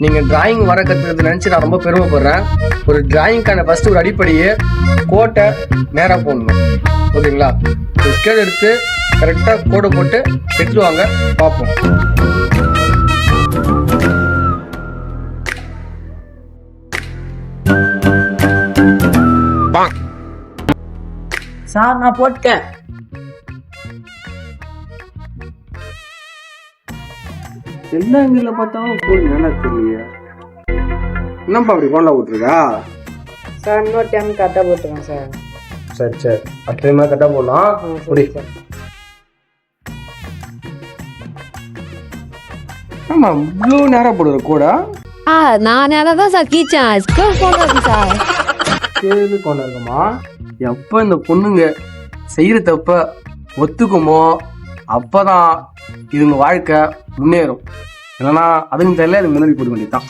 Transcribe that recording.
நீங்கள் டிராயிங் வர கற்றுக்கிறது நினச்சி நான் ரொம்ப பெருமைப்படுறேன். ஒரு டிராயிங்க்கான ஃபஸ்ட்டு ஒரு அடிப்படையே கோட்டை நேராக போடணும். ஓகேங்களா? ஒரு ஸ்கேல் எடுத்து கரெக்டாக கோடை போட்டு எடுத்துட்டு வாங்க பார்ப்போம். சார் நான் போட்டேன். எந்த ஆங்கிள் பார்த்தாலும் கோடு நல்லா தெரியல. என்னப்பா அப்படி கோண்டா விட்டுருக்கா? சார் இன்னொரு டைம் கரெக்டாக போட்டுருக்கேன் சார். சரி சரி, அடுத்த டைம் கரெக்டாக போடலாம். முடி. ஆமாம், இவ்வளோ நேரம் போடுற கோடா? நான் அதை தான் சார் கீச்சேன். ஸ்கேல் போடுறது சார். கேள்வி கொண்டாருங்கம்மா. எப்போ இந்த பொண்ணுங்க செய்கிற தப்ப ஒத்துக்குமோ அப்போதான் இதுங்க வாழ்க்கை முன்னேறும். இல்லைன்னா அதுங்க தெரியல, அதுக்கு முன்னாடி போட வேண்டியதுதான்.